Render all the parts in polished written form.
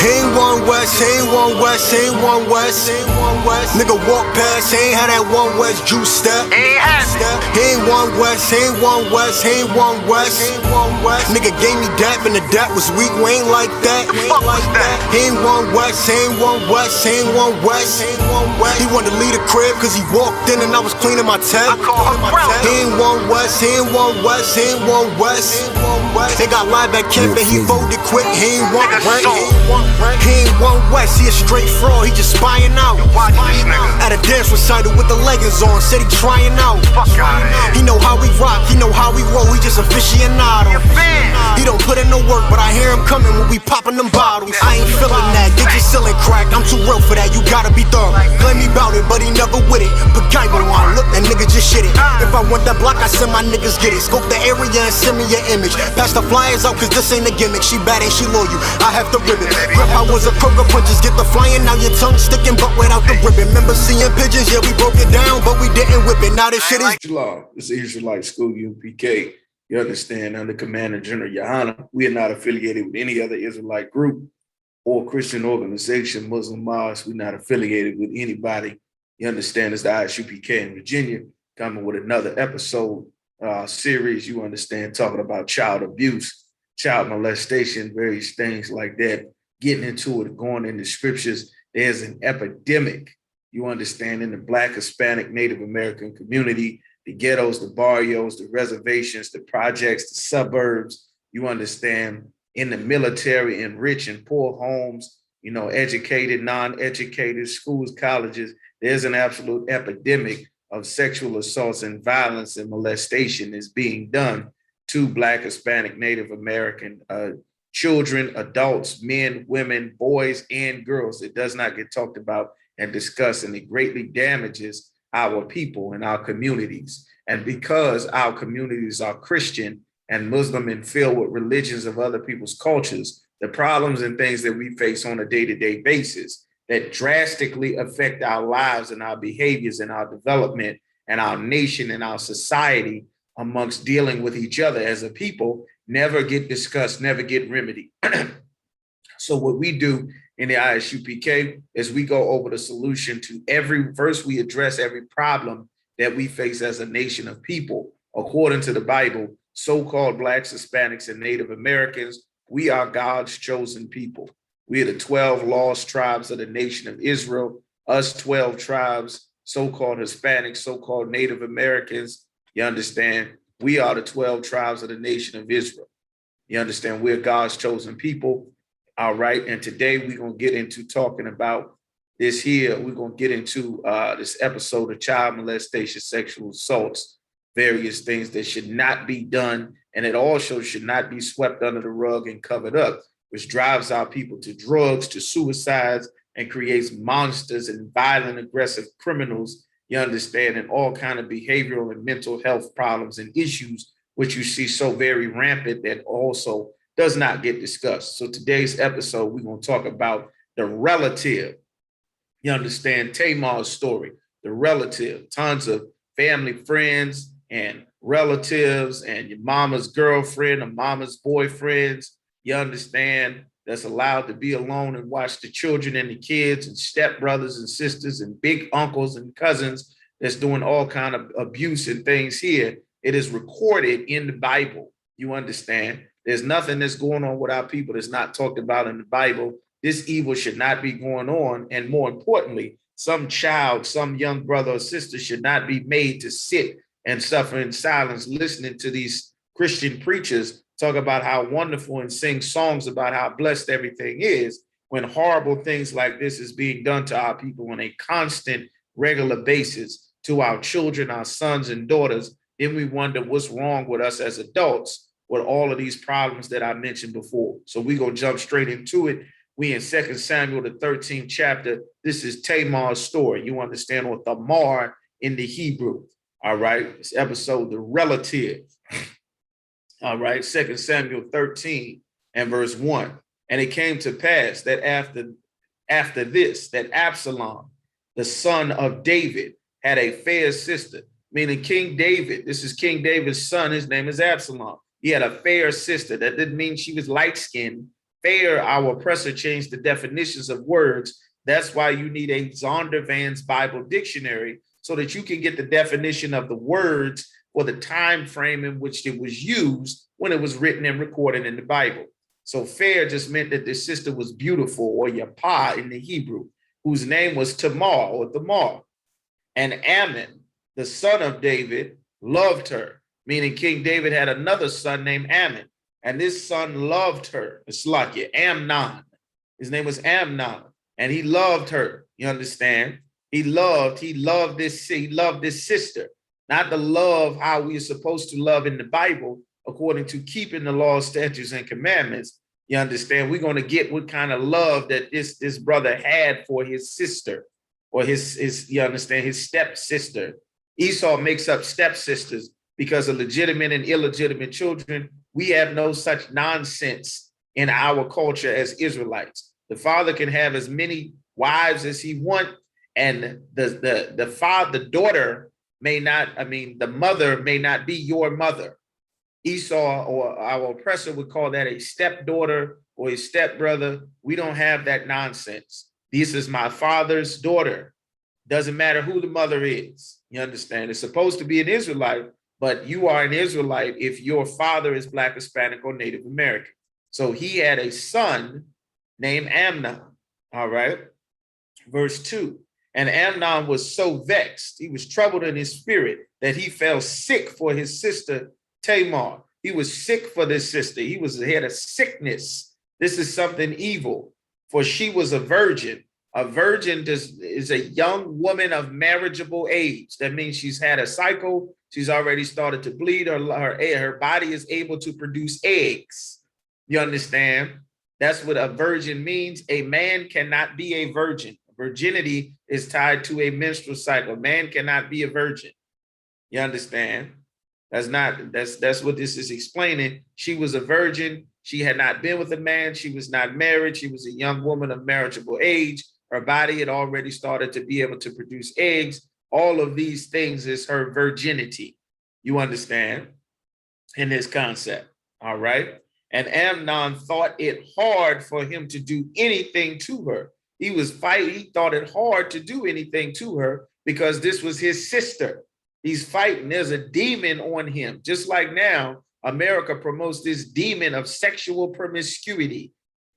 ain't one West, ain't one West, ain't one West, ain't one West. Nigga walk past, ain't had that one West juice step. Ain't one West, ain't one West, ain't one West, ain't one West. Nigga gave me dap and the dap was weak, we ain't like that. Ain't one West, ain't one West, ain't one West, ain't one West. He wanted to leave the crib cause he walked in and I was cleaning my tech. Ain't one West, ain't one West, ain't one West, ain't one West. They got live at camp and he folded quick, he ain't want rent. He ain't one West, he a straight fraud, he just spying out. At a dance recital with the leggings on, said he trying out. He know how we rock, he know how we roll, he just aficionado. He don't put in no work, but I hear him coming when we popping them bottles. I ain't feeling that, get your ceiling crack, I'm too real for that, you gotta be thorough. Claim me bout it, but he never with it. P.K on, look, that nigga just shit it. If I want that block, I send my niggas get it. Scope the area and send me your image. Pass the flyers out, cause this ain't a gimmick. She bad and she loyal, I have to rip it. Grip I was a croaker, punches get the flying, now your tongue sticking, but without the ribbon. Remember seeing pigeons, yeah, we broke it down, but we didn't whip it. Now this shit is Shalom. This is Israelite School UPK. You understand, under Commander General YAHANNA, we are not affiliated with any other Israelite group or Christian organization, Muslim mosque. We're not affiliated with anybody. You understand, it's the I.S.U.P.K in Virginia, coming with another episode series, you understand, talking about child abuse, child molestation, various things like that, getting into it, going into scriptures. There's an epidemic, you understand, in the Black, Hispanic, Native American community, the ghettos, the barrios, the reservations, the projects, the suburbs, you understand, in the military, in rich and poor homes, you know, educated, non-educated, schools, colleges. There's an absolute epidemic of sexual assaults and violence and molestation is being done to Black, Hispanic, Native American children, adults, men, women, boys, and girls. It does not get talked about and discussed, and it greatly damages our people and our communities. And because our communities are Christian and Muslim and filled with religions of other people's cultures, the problems and things that we face on a day-to-day basis that drastically affect our lives and our behaviors and our development and our nation and our society amongst dealing with each other as a people never get discussed, never get remedied. So what we do in the I.S.U.P.K is we go over the solution to first we address every problem that we face as a nation of people. According to the Bible, so-called Blacks, Hispanics, and Native Americans, we are God's chosen people. We are the 12 lost tribes of the nation of Israel, us 12 tribes, so-called Hispanics, so-called Native Americans. You understand? We are the 12 tribes of the nation of Israel. You understand? We're God's chosen people. All right. And today we're going to get into talking about this here. We're going to get into this episode of child molestation, sexual assaults, various things that should not be done. And it also should not be swept under the rug and covered up, which drives our people to drugs, to suicides, and creates monsters and violent, aggressive criminals, you understand, and all kind of behavioral and mental health problems and issues, which you see so very rampant that also does not get discussed. So today's episode, we're going to talk about the relative. You understand Tamar's story, the relative, tons of family, friends, and relatives, and your mama's girlfriend or mama's boyfriends, you understand, that's allowed to be alone and watch the children and the kids and stepbrothers and sisters and big uncles and cousins that's doing all kind of abuse and things here. It is recorded in the Bible, you understand. There's nothing that's going on with our people that's not talked about in the Bible. This evil should not be going on. And more importantly, some child, some young brother or sister should not be made to sit and suffer in silence, listening to these Christian preachers talk about how wonderful and sing songs about how blessed everything is, when horrible things like this is being done to our people on a constant, regular basis, to our children, our sons and daughters. Then we wonder what's wrong with us as adults with all of these problems that I mentioned before. So we're going to jump straight into it. We in 2 Samuel, the 13th chapter. This is Tamar's story. You understand, or Tamar in the Hebrew. All right. This episode, the relative. All right. 2 Samuel 13 and verse 1. And it came to pass that after this, that Absalom, the son of David, had a fair sister, meaning King David. This is King David's son. His name is Absalom. He had a fair sister. That didn't mean she was light-skinned, fair, our oppressor changed the definitions of words. That's why you need a Zondervan's Bible dictionary so that you can get the definition of the words or the time frame in which it was used when it was written and recorded in the Bible. So fair just meant that this sister was beautiful, or Yapa in the Hebrew, whose name was Tamar or Thamar. And Ammon, the son of David, loved her, meaning King David had another son named Ammon, and this son loved her. It's like Amnon. His name was Amnon, and he loved her. You understand? He loved this sister, not the love how we are supposed to love in the Bible, according to keeping the law, statutes, and commandments. You understand? We're going to get what kind of love that this brother had for his sister, or his you understand, his stepsister. Esau makes up stepsisters because of legitimate and illegitimate children. We have no such nonsense in our culture as Israelites. The father can have as many wives as he wants, and the daughter may not, the mother may not be your mother. Esau, or our oppressor, would call that a stepdaughter or a stepbrother. We don't have that nonsense. This is my father's daughter. Doesn't matter who the mother is. You understand? It's supposed to be an Israelite, but you are an Israelite if your father is Black, Hispanic, or Native American. So he had a son named Amnon. All right. Verse 2. And Amnon was so vexed, he was troubled in his spirit, that he fell sick for his sister Tamar. He was sick for this sister. He had a sickness. This is something evil, for she was a virgin. A virgin is a young woman of marriageable age. That means she's had a cycle. She's already started to bleed. Her body is able to produce eggs. You understand? That's what a virgin means. A man cannot be a virgin. Virginity is tied to a menstrual cycle. Man cannot be a virgin. You understand? That's what this is explaining. She was a virgin. She had not been with a man. She was not married. She was a young woman of marriageable age. Her body had already started to be able to produce eggs. All of these things is her virginity. You understand? In this concept. All right. And Amnon thought it hard for him to do anything to her. He was fighting. He thought it hard to do anything to her because this was his sister. He's fighting. There's a demon on him. Just like now, America promotes this demon of sexual promiscuity.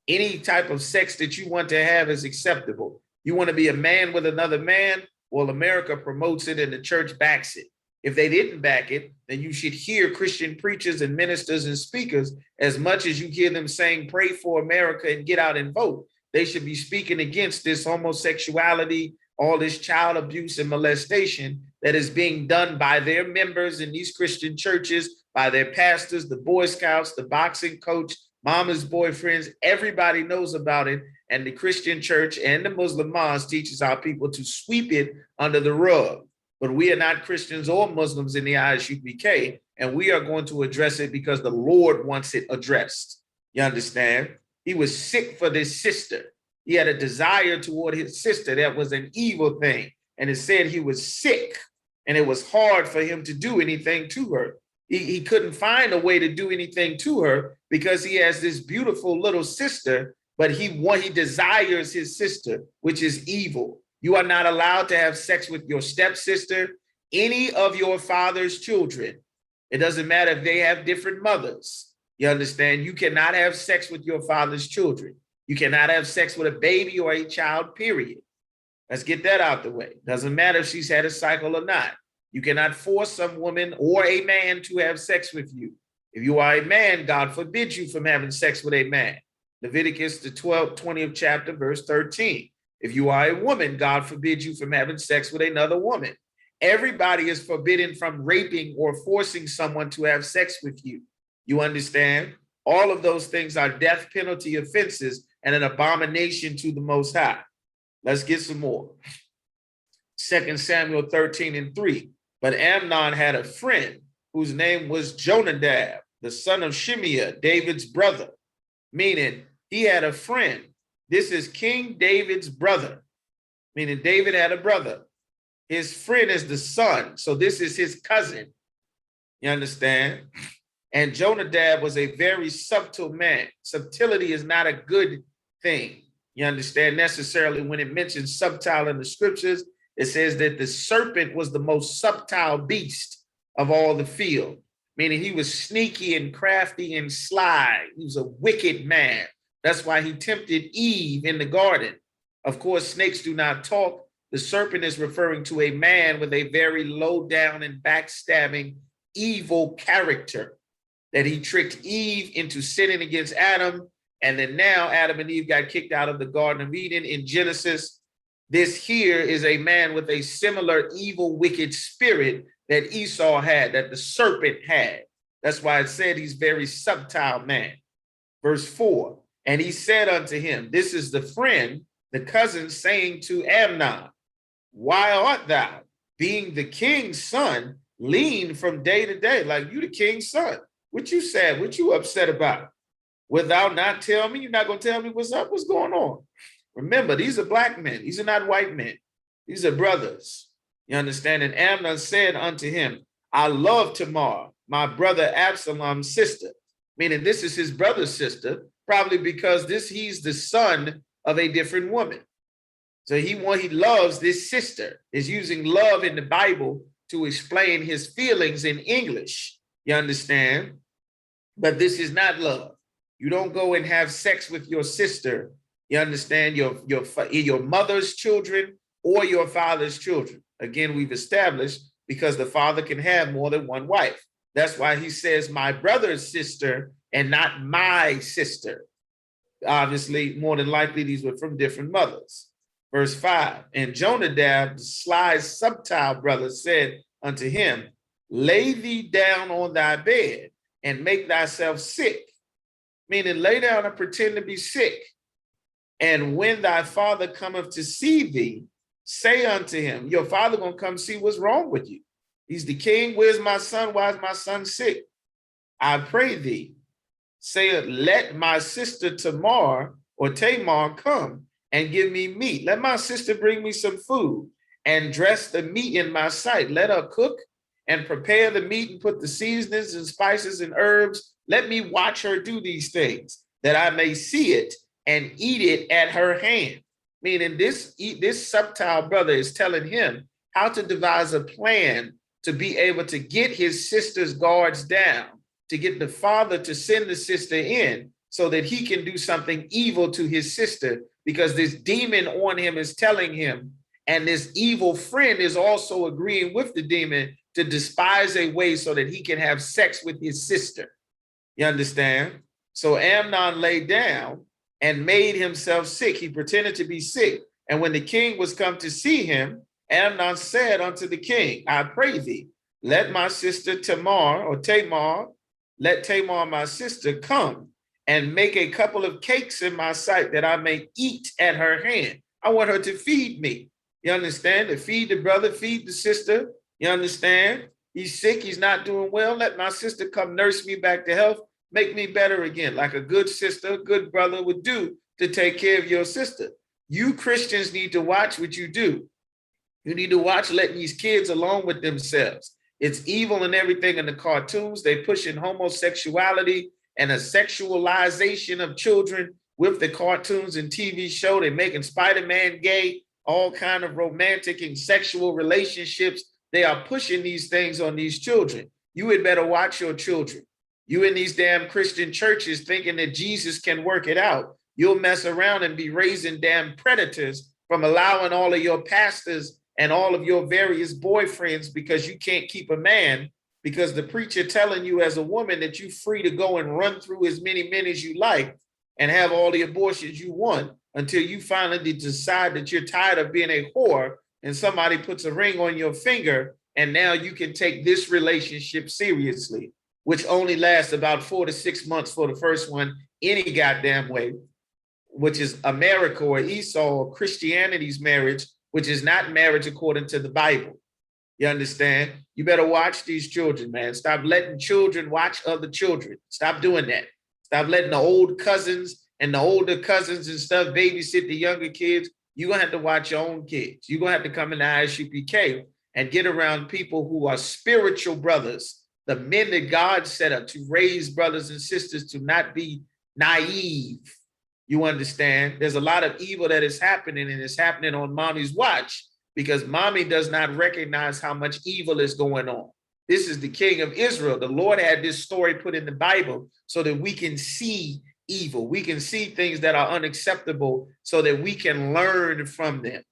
Any type of sex that you want to have is acceptable. You want to be a man with another man? Well, America promotes it and the church backs it. If they didn't back it, then you should hear Christian preachers and ministers and speakers as much as you hear them saying, pray for America and get out and vote. They should be speaking against this homosexuality, all this child abuse and molestation that is being done by their members in these Christian churches, by their pastors, the Boy Scouts, the boxing coach, mama's boyfriends. Everybody knows about it. And the Christian church and the Muslim mosque teaches our people to sweep it under the rug. But we are not Christians or Muslims in the I.S.U.P.K, and we are going to address it because the Lord wants it addressed. You understand? He was sick for this sister. He had a desire toward his sister that was an evil thing. And it said he was sick, and it was hard for him to do anything to her. He couldn't find a way to do anything to her because he has this beautiful little sister, but he desires his sister, which is evil. You are not allowed to have sex with your stepsister, any of your father's children. It doesn't matter if they have different mothers. You understand? You cannot have sex with your father's children. You cannot have sex with a baby or a child, period. Let's get that out the way. Doesn't matter if she's had a cycle or not. You cannot force some woman or a man to have sex with you. If you are a man, God forbid you from having sex with a man. Leviticus, the 20th chapter, verse 13. If you are a woman, God forbid you from having sex with another woman. Everybody is forbidden from raping or forcing someone to have sex with you. You understand? All of those things are death penalty offenses and an abomination to the Most High. Let's get some more. 2 Samuel 13:3. But Amnon had a friend whose name was Jonadab, the son of Shimeah, David's brother. Meaning he had a friend. This is King David's brother, meaning David had a brother. His friend is the son. So this is his cousin. You understand? And Jonadab was a very subtle man. Subtlety is not a good thing. You understand? Necessarily, when it mentions subtile in the scriptures, it says that the serpent was the most subtile beast of all the field, meaning he was sneaky and crafty and sly. He was a wicked man. That's why he tempted Eve in the garden. Of course, snakes do not talk. The serpent is referring to a man with a very low down and backstabbing, evil character, that he tricked Eve into sinning against Adam. And then now Adam and Eve got kicked out of the Garden of Eden in Genesis. This here is a man with a similar evil, wicked spirit that Esau had, that the serpent had. That's why it said he's very subtile man. Verse 4, and he said unto him, this is the friend, the cousin, saying to Amnon, why art thou, being the king's son, lean from day to day? Like, you the king's son. What you sad? What you upset about? Wilt thou not tell me? You're not going to tell me what's up? What's going on? Remember, these are black men. These are not white men. These are brothers. You understand? And Amnon said unto him, I love Tamar, my brother Absalom's sister. Meaning this is his brother's sister, probably because he's the son of a different woman. So he loves this sister. Is using love in the Bible to explain his feelings in English. You understand? But this is not love. You don't go and have sex with your sister. You understand? Your mother's children or your father's children. Again, we've established because the father can have more than one wife. That's why he says my brother's sister and not my sister. Obviously, more than likely, these were from different mothers. Verse 5, and Jonadab, the sly, subtile brother, said unto him, lay thee down on thy bed and make thyself sick. Meaning lay down and pretend to be sick. And when thy father cometh to see thee, say unto him, your father gonna come see what's wrong with you. He's the king. Where's my son? Why is my son sick? I pray thee, say, let my sister Tamar come and give me meat. Let my sister bring me some food and dress the meat in my sight. Let her cook and prepare the meat and put the seasonings and spices and herbs. Let me watch her do these things that I may see it and eat it at her hand. Meaning this subtile brother is telling him how to devise a plan to be able to get his sister's guards down, to get the father to send the sister in so that he can do something evil to his sister, because this demon on him is telling him, and this evil friend is also agreeing with the demon to despise a way so that he can have sex with his sister. You understand? So Amnon lay down and made himself sick. He pretended to be sick. And when the king was come to see him, Amnon said unto the king, I pray thee, let my sister Tamar, let Tamar my sister come and make a couple of cakes in my sight that I may eat at her hand. I want her to feed me. You understand? To feed the brother, feed the sister. You understand? He's sick. He's not doing well. Let my sister come nurse me back to health. Make me better again, like a good sister, a good brother would do to take care of your sister. You Christians need to watch what you do. You need to watch letting these kids alone with themselves. It's evil and everything in the cartoons. They pushing homosexuality and a sexualization of children with the cartoons and TV show. They're making Spider-Man gay, all kind of romantic and sexual relationships. They are pushing these things on these children. You had better watch your children. You in these damn Christian churches thinking that Jesus can work it out. You'll mess around and be raising damn predators from allowing all of your pastors and all of your various boyfriends, because you can't keep a man, because the preacher telling you as a woman that you're free to go and run through as many men as you like and have all the abortions you want until you finally decide that you're tired of being a whore and somebody puts a ring on your finger, and now you can take this relationship seriously, which only lasts about 4 to 6 months for the first one, any goddamn way, which is America or Esau or Christianity's marriage, which is not marriage according to the Bible. You understand? You better watch these children, man. Stop letting children watch other children. Stop doing that. Stop letting the old cousins and the older cousins and stuff babysit the younger kids. You're going to have to watch your own kids. You're going to have to come into I.S.U.P.K and get around people who are spiritual brothers, the men that God set up to raise brothers and sisters to not be naive. You understand? There's a lot of evil that is happening, and it's happening on mommy's watch because mommy does not recognize how much evil is going on. This is the king of Israel. The Lord had this story put in the Bible so that we can see evil. We can see things that are unacceptable so that we can learn from them.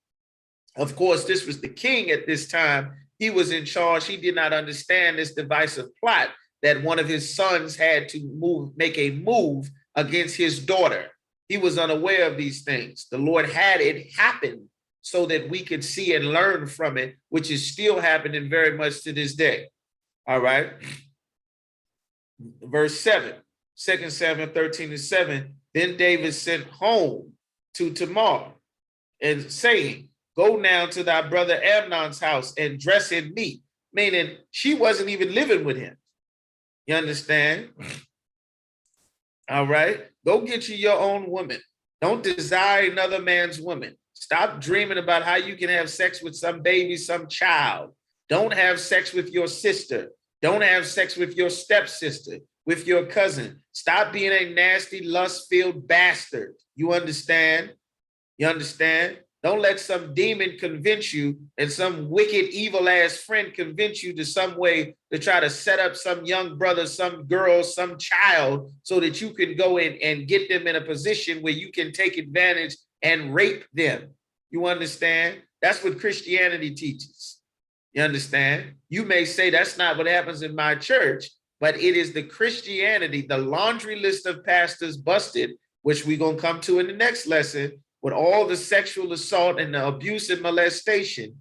Of course, this was the king at this time. He was in charge. He did not understand this divisive plot that one of his sons had to make a move against his daughter. He was unaware of these things. The Lord had it happen so that we could see and learn from it, which is still happening very much to this day. All right. Verse 7, 2 Samuel 13:7. Then David sent home to Tamar and saying, go now to thy brother Amnon's house and dress in meat. Meaning she wasn't even living with him. You understand? All right. Go get you your own woman. Don't desire another man's woman. Stop dreaming about how you can have sex with some baby, some child. Don't have sex with your sister. Don't have sex with your stepsister, with your cousin. Stop being a nasty, lust-filled bastard. You understand? You understand? Don't let some demon convince you and some wicked, evil-ass friend convince you to some way to try to set up some young brother, some girl, some child so that you can go in and get them in a position where you can take advantage and rape them. You understand? That's what Christianity teaches. You understand? You may say that's not what happens in my church, but it is the Christianity, the laundry list of pastors busted, which we're going to come to in the next lesson, with all the sexual assault and the abuse and molestation,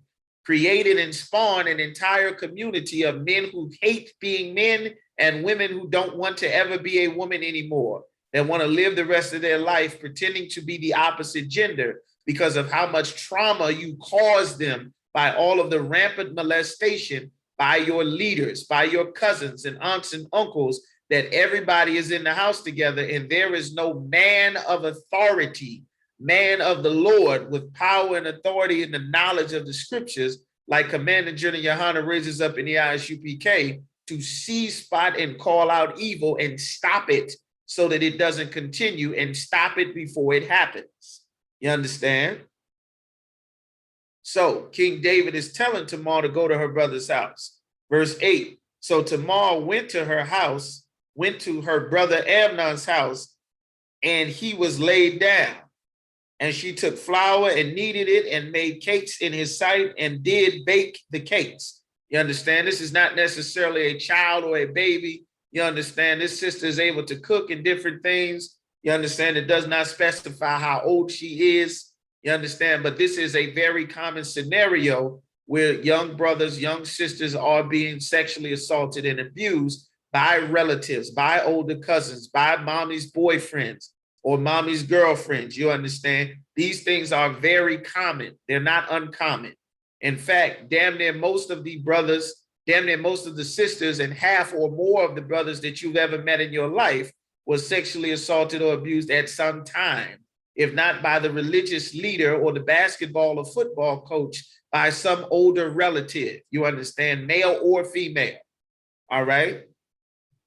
created and spawned an entire community of men who hate being men and women who don't want to ever be a woman anymore, that want to live the rest of their life pretending to be the opposite gender because of how much trauma you caused them by all of the rampant molestation by your leaders, by your cousins and aunts and uncles, that everybody is in the house together and there is no man of authority, man of the Lord with power and authority and the knowledge of the scriptures, like Commander General YAHANNA raises up in the I.S.U.P.K to see, spot, and call out evil and stop it so that it doesn't continue, and stop it before it happens. You understand? So King David is telling Tamar to go to her brother's house. Verse 8, so Tamar went to her house, went to her brother Amnon's house, and he was laid down. And she took flour and kneaded it and made cakes in his sight and did bake the cakes. You understand? This is not necessarily a child or a baby. You understand? This sister is able to cook in different things. You understand? It does not specify how old she is. You understand? But this is a very common scenario where young brothers, young sisters are being sexually assaulted and abused by relatives, by older cousins, by mommy's boyfriends, or mommy's girlfriends. You understand? These things are very common. They're not uncommon. In fact, damn near most of the brothers, damn near most of the sisters, and half or more of the brothers that you've ever met in your life was sexually assaulted or abused at some time, if not by the religious leader or the basketball or football coach, by some older relative. You understand? Male or female. All right?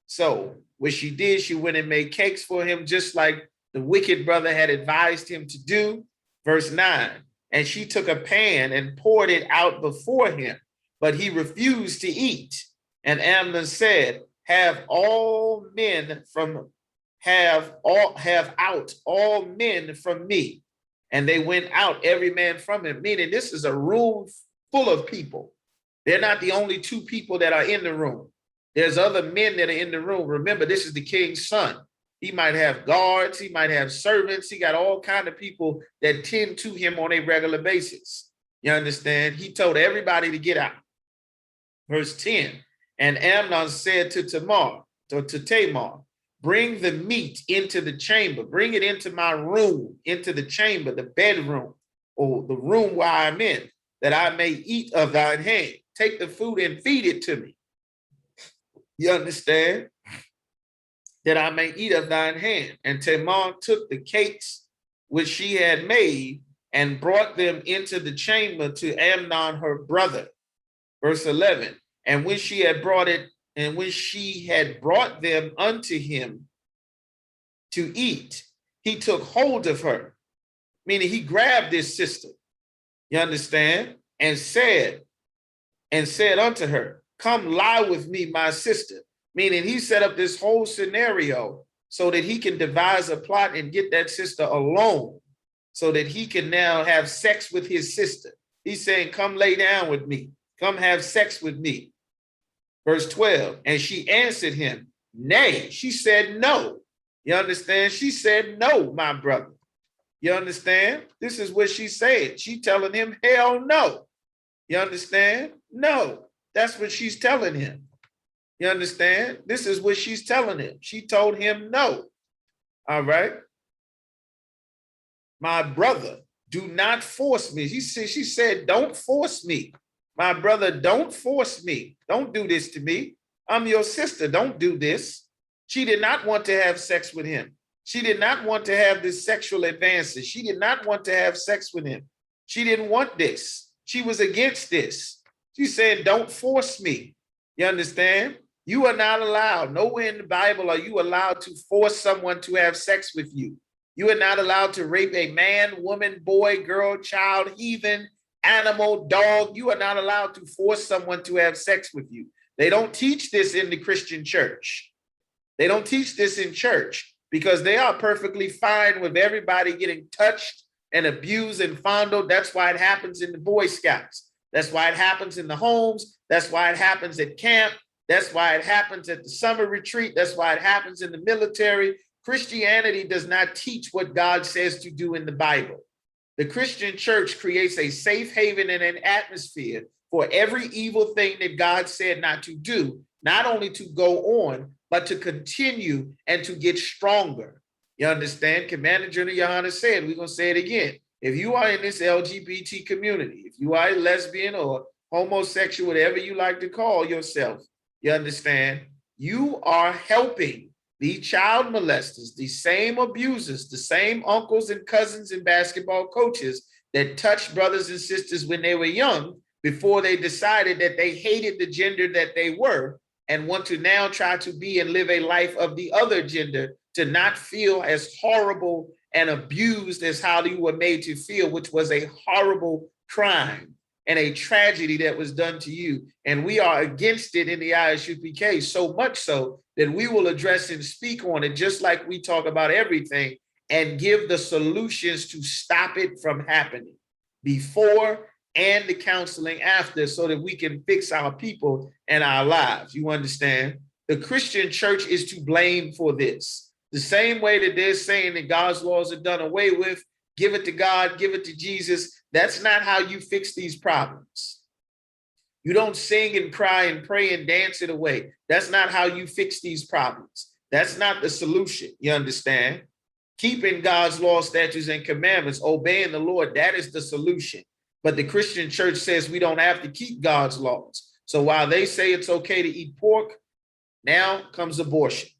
So what she did, she went and made cakes for him, just like the wicked brother had advised him to do. Verse 9, and she took a pan and poured it out before him, but he refused to eat. And Amnon said, have out all men from me. And they went out, every man from him, meaning this is a room full of people. They're not the only two people that are in the room. There's other men that are in the room. Remember, this is the king's son. He might have guards, he might have servants, he got all kinds of people that tend to him on a regular basis. You understand? He told everybody to get out. Verse 10, and Amnon said to Tamar, bring the meat into the chamber, bring it into my room, into the chamber, the bedroom, or the room where I'm in, that I may eat of thine hand. Take the food and feed it to me. You understand? That I may eat of thine hand. And Tamar took the cakes which she had made and brought them into the chamber to Amnon her brother. Verse 11, and when she had brought it And when she had brought them unto him to eat, he took hold of her, meaning he grabbed his sister, you understand, and said unto her, come lie with me, my sister, meaning he set up this whole scenario so that he can devise a plot and get that sister alone so that he can now have sex with his sister. He's saying, come lay down with me, come have sex with me. Verse 12, and she answered him, nay. She said, no. You understand? She said, no, my brother. You understand? This is what she said. She telling him, hell no. You understand? No. That's what she's telling him. You understand? This is what she's telling him. She told him no. All right. My brother, do not force me. She said, don't force me. My brother, don't force me. Don't do this to me. I'm your sister. Don't do this. She did not want to have sex with him. She did not want to have this sexual advances. She did not want to have sex with him. She didn't want this. She was against this. She said, don't force me. You understand? You are not allowed. Nowhere in the Bible are you allowed to force someone to have sex with you. You are not allowed to rape a man, woman, boy, girl, child, heathen, animal, dog. You are not allowed to force someone to have sex with you. They don't teach this in the Christian church. They don't teach this in church because they are perfectly fine with everybody getting touched and abused and fondled. That's why it happens in the Boy Scouts. That's why it happens in the homes. That's why it happens at camp. That's why it happens at the summer retreat. That's why it happens in the military. Christianity does not teach what God says to do in the Bible. The Christian church creates a safe haven and an atmosphere for every evil thing that God said not to do, not only to go on, but to continue and to get stronger. You understand? Commander General YAHANNA said, we're going to say it again. If you are in this LGBT community, if you are a lesbian or homosexual, whatever you like to call yourself, you understand, you are helping the child molesters, the same abusers, the same uncles and cousins and basketball coaches that touched brothers and sisters when they were young before they decided that they hated the gender that they were and want to now try to be and live a life of the other gender, to not feel as horrible and abused as how you were made to feel, which was a horrible crime and a tragedy that was done to you. And we are against it in the I.S.U.P.K, so much so that we will address and speak on it, just like we talk about everything, and give the solutions to stop it from happening before and the counseling after, so that we can fix our people and our lives. You understand? The Christian church is to blame for this. The same way that they're saying that God's laws are done away with, give it to God, give it to Jesus. That's not how you fix these problems. You don't sing and cry and pray and dance it away. That's not how you fix these problems. That's not the solution. You understand? Keeping God's law, statutes, and commandments, obeying the Lord, that is the solution. But the Christian church says we don't have to keep God's laws. So while they say it's okay to eat pork, now comes abortion.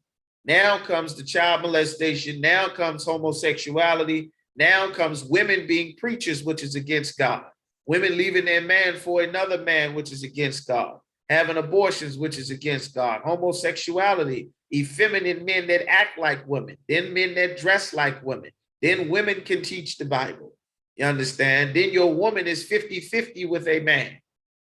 Now comes the child molestation. Now comes homosexuality. Now comes women being preachers, which is against God. Women leaving their man for another man, which is against God. Having abortions, which is against God. Homosexuality, effeminate men that act like women. Then men that dress like women. Then women can teach the Bible. You understand? Then your woman is 50-50 with a man.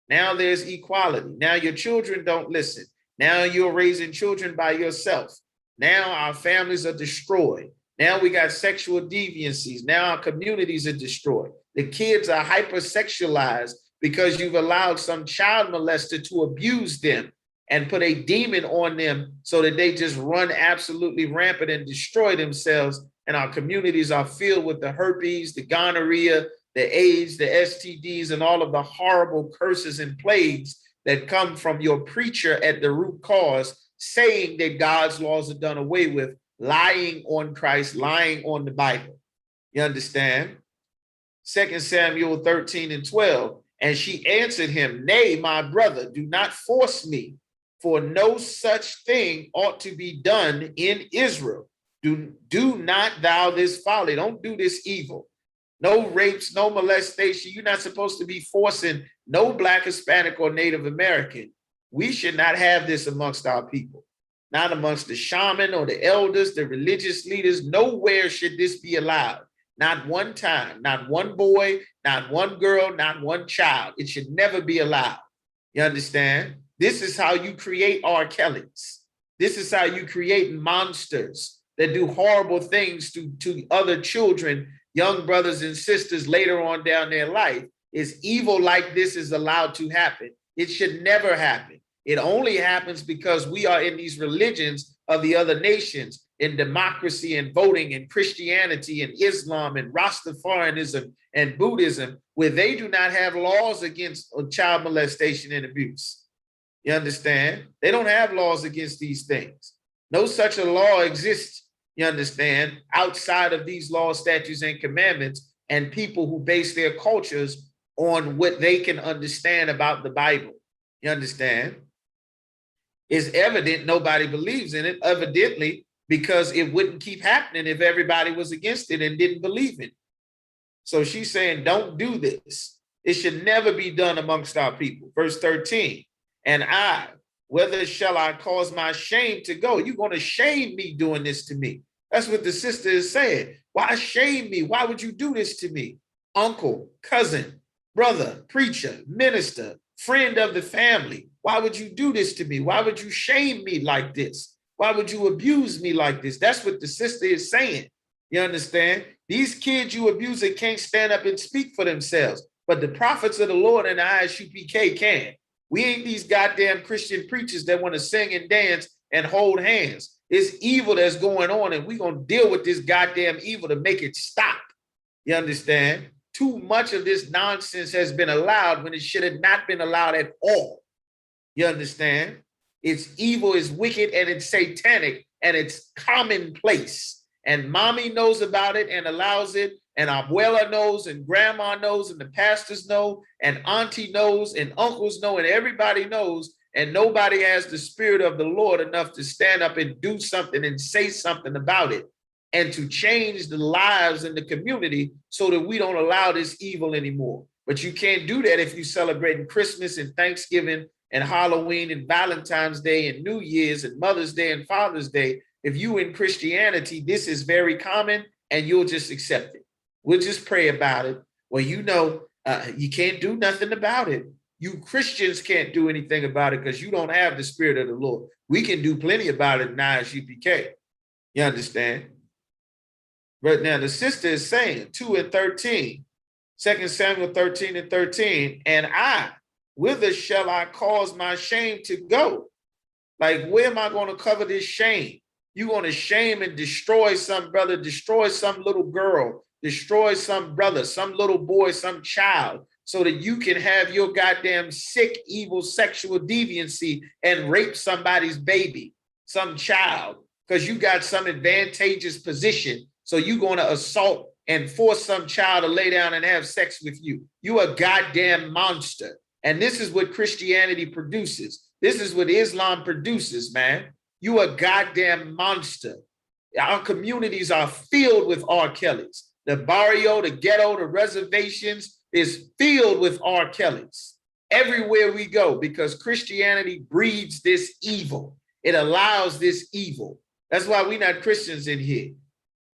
Now there's equality. Now your children don't listen. Now you're raising children by yourself. Now our families are destroyed. Now we got sexual deviancies. Now our communities are destroyed. The kids are hypersexualized because you've allowed some child molester to abuse them and put a demon on them so that they just run absolutely rampant and destroy themselves. And our communities are filled with the herpes, the gonorrhea, the AIDS, the STDs, and all of the horrible curses and plagues that come from your preacher at the root cause, saying that God's laws are done away with, lying on Christ, lying on the Bible. You understand? 2 Samuel 13:12. And she answered him, nay, my brother, do not force me, for no such thing ought to be done in Israel. Do not thou this folly. Don't do this evil. No rapes, no molestation. You're not supposed to be forcing no Black, Hispanic, or Native American We should not have this amongst our people, not amongst the shaman or the elders, the religious leaders. Nowhere should this be allowed. Not one time, not one boy, not one girl, not one child. It should never be allowed. You understand? This is how you create R. Kellys. This is how you create monsters that do horrible things to other children, young brothers and sisters later on down their life. Is evil like this is allowed to happen. It should never happen. It only happens because we are in these religions of the other nations, in democracy and voting and Christianity and Islam and Rastafarianism and Buddhism, where they do not have laws against child molestation and abuse. You understand? They don't have laws against these things. No such a law exists, you understand, outside of these laws, statutes, and commandments, and people who base their cultures on what they can understand about the Bible. You understand? It's evident nobody believes in it, evidently, because it wouldn't keep happening if everybody was against it and didn't believe it. So she's saying, don't do this. It should never be done amongst our people. Verse 13, and I, whether shall I cause my shame to go? You're going to shame me doing this to me. That's what the sister is saying. Why shame me? Why would you do this to me? Uncle, cousin, brother, preacher, minister, friend of the family. Why would you do this to me? Why would you shame me like this? Why would you abuse me like this? That's what the sister is saying. You understand? These kids you abuse, they can't stand up and speak for themselves. But the prophets of the Lord and the I.S.U.P.K can. We ain't these goddamn Christian preachers that want to sing and dance and hold hands. It's evil that's going on, and we're going to deal with this goddamn evil to make it stop. You understand? Too much of this nonsense has been allowed when it should have not been allowed at all. You understand? It's evil, it's wicked, and it's satanic, and it's commonplace. And mommy knows about it and allows it, and abuela knows, and grandma knows, and the pastors know, and auntie knows, and uncles know, and everybody knows, and nobody has the spirit of the Lord enough to stand up and do something and say something about it, and to change the lives in the community so that we don't allow this evil anymore. But you can't do that if you're celebrating Christmas and Thanksgiving and Halloween and Valentine's Day and New Year's and Mother's Day and Father's Day. If you in Christianity, this is very common and you'll just accept it. We'll just pray about it. Well, you know, you can't do nothing about it. You Christians can't do anything about it because you don't have the spirit of the Lord. We can do plenty about it in I.S.U.P.K. You understand? But now the sister is saying 2 and 13, 2 Samuel 13 and 13, and I, whither shall I cause my shame to go? Like, where am I going to cover this shame? You're going to shame and destroy some brother, destroy some little girl, destroy some brother, some little boy, some child, so that you can have your goddamn sick, evil sexual deviancy and rape somebody's baby, some child, because you got some advantageous position. So you're going to assault and force some child to lay down and have sex with you. You a goddamn monster. And this is what Christianity produces. This is what Islam produces, man. You a goddamn monster. Our communities are filled with R. Kellys. The barrio, the ghetto, the reservations is filled with R. Kellys. Everywhere we go, because Christianity breeds this evil. It allows this evil. That's why we're not Christians in here.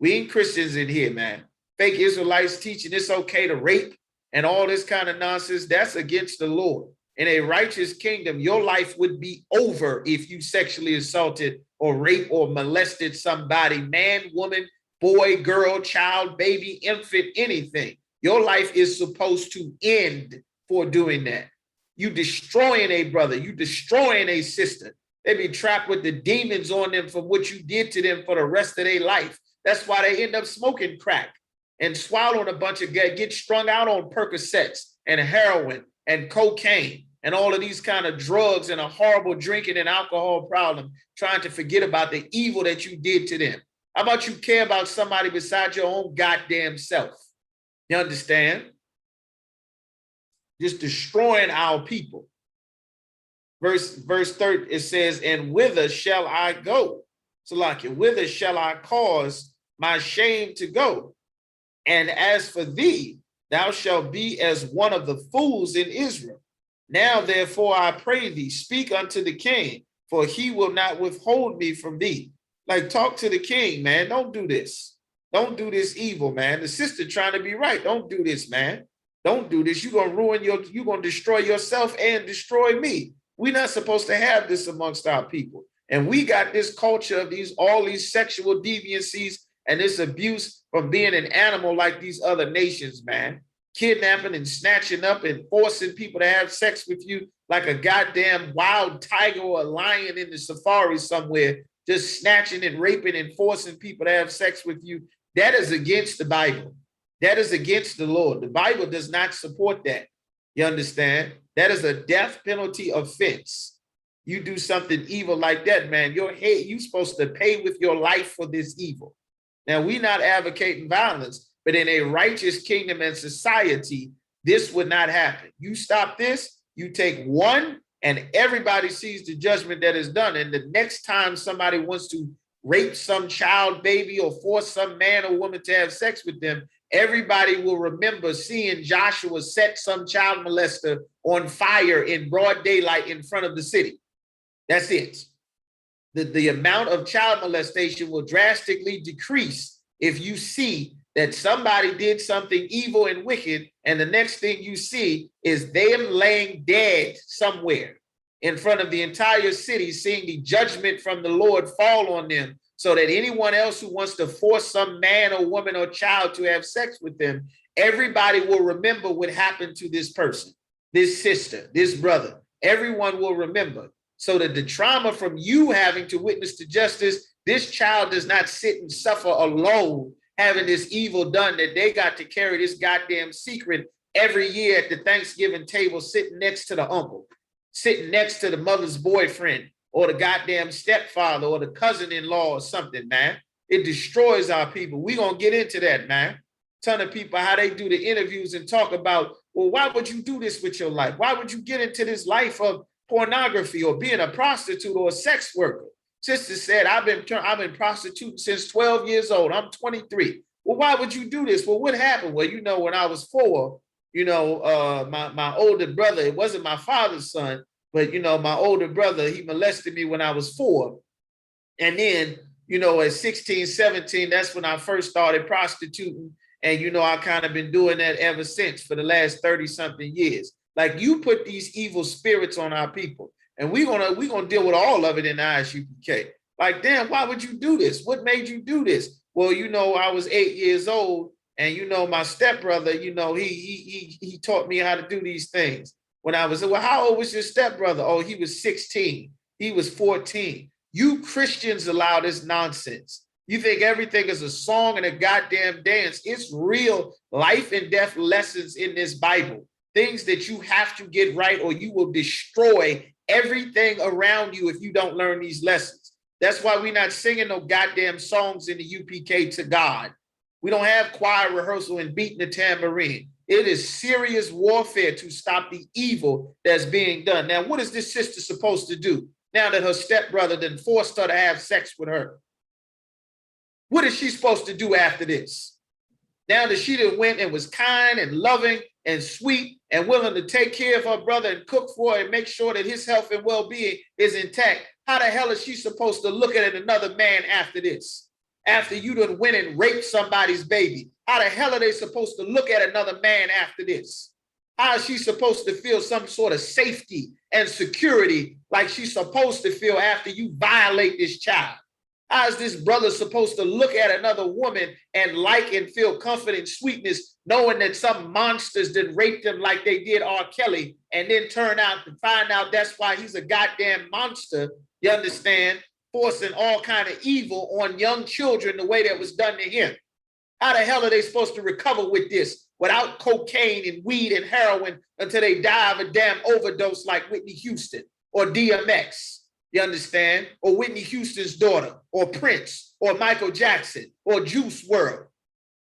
We ain't Christians in here, man. Fake Israelites teaching it's okay to rape and all this kind of nonsense. That's against the Lord. In a righteous kingdom, your life would be over if you sexually assaulted or raped or molested somebody, man, woman, boy, girl, child, baby, infant, anything. Your life is supposed to end for doing that. You destroying a brother, you destroying a sister. They be trapped with the demons on them from what you did to them for the rest of their life. That's why they end up smoking crack and swallowing a bunch of, get strung out on Percocets and heroin and cocaine and all of these kind of drugs and a horrible drinking and alcohol problem, trying to forget about the evil that you did to them. How about you care about somebody besides your own goddamn self? You understand? Just destroying our people. Verse 30, it says, and whither shall I go? So like, whither shall I cause my shame to go? And as for thee, thou shalt be as one of the fools in Israel. Now, therefore, I pray thee, speak unto the king, for he will not withhold me from thee. Like, talk to the king, man. Don't do this. Don't do this evil, man. The sister trying to be right. Don't do this, man. Don't do this. You're going to ruin you're going to destroy yourself and destroy me. We're not supposed to have this amongst our people. And we got this culture of all these sexual deviancies and this abuse from being an animal like these other nations, man. Kidnapping and snatching up and forcing people to have sex with you like a goddamn wild tiger or a lion in the safari somewhere, just snatching and raping and forcing people to have sex with you. That is against the Bible. That is against the Lord. The Bible does not support that. You understand? That is a death penalty offense. You do something evil like that, man, you're supposed to pay with your life for this evil. Now, we're not advocating violence, but in a righteous kingdom and society, this would not happen. You stop this, you take one, and everybody sees the judgment that is done. And the next time somebody wants to rape some child baby or force some man or woman to have sex with them, everybody will remember seeing Joshua set some child molester on fire in broad daylight in front of the city. That's it. The amount of child molestation will drastically decrease if you see that somebody did something evil and wicked, and the next thing you see is them laying dead somewhere in front of the entire city, seeing the judgment from the Lord fall on them, so that anyone else who wants to force some man or woman or child to have sex with them, everybody will remember what happened to this person, this sister, this brother. Everyone will remember, so that the trauma from you having to witness to justice, this child does not sit and suffer alone, having this evil done, that they got to carry this goddamn secret every year at the Thanksgiving table, sitting next to the uncle, sitting next to the mother's boyfriend, or the goddamn stepfather, or the cousin-in-law or something, man. It destroys our people. We're going to get into that, man. Ton of people, how they do the interviews and talk about, well, why would you do this with your life? Why would you get into this life of pornography or being a prostitute or a sex worker? Sister said, I've been prostituting since 12 years old. I'm 23. Well, why would you do this? Well, what happened? Well, you know, when I was 4, you know, my older brother, it wasn't my father's son, but, you know, my older brother, he molested me when I was 4. And then, you know, at 16, 17, that's when I first started prostituting. And, you know, I kind of been doing that ever since for the last 30 something years. Like, you put these evil spirits on our people, and we're gonna deal with all of it in the ISUPK. Like, damn, why would you do this? What made you do this? Well, you know, I was 8 years old, and, you know, my stepbrother, you know, he taught me how to do these things. When I was, well, how old was your stepbrother? Oh, he was 16. He was 14. You Christians allow this nonsense. You think everything is a song and a goddamn dance. It's real life and death lessons in this Bible. Things that you have to get right, or you will destroy everything around you if you don't learn these lessons. That's why we're not singing no goddamn songs in the UPK to God. We don't have choir rehearsal and beating the tambourine. It is serious warfare to stop the evil that's being done. Now, what is this sister supposed to do now that her stepbrother then forced her to have sex with her? What is she supposed to do after this? Now that she done went and was kind and loving and sweet and willing to take care of her brother and cook for her and make sure that his health and well-being is intact, how the hell is she supposed to look at another man after this? After you done went and raped somebody's baby, how the hell are they supposed to look at another man after this? How is she supposed to feel some sort of safety and security like she's supposed to feel after you violate this child? How is this brother supposed to look at another woman and like and feel comfort and sweetness, knowing that some monsters did rape them like they did R. Kelly, and then turn out to find out that's why he's a goddamn monster, you understand, forcing all kind of evil on young children the way that was done to him? How the hell are they supposed to recover with this without cocaine and weed and heroin until they die of a damn overdose like Whitney Houston or DMX? You understand? Or Whitney Houston's daughter, or Prince, or Michael Jackson, or Juice WRLD.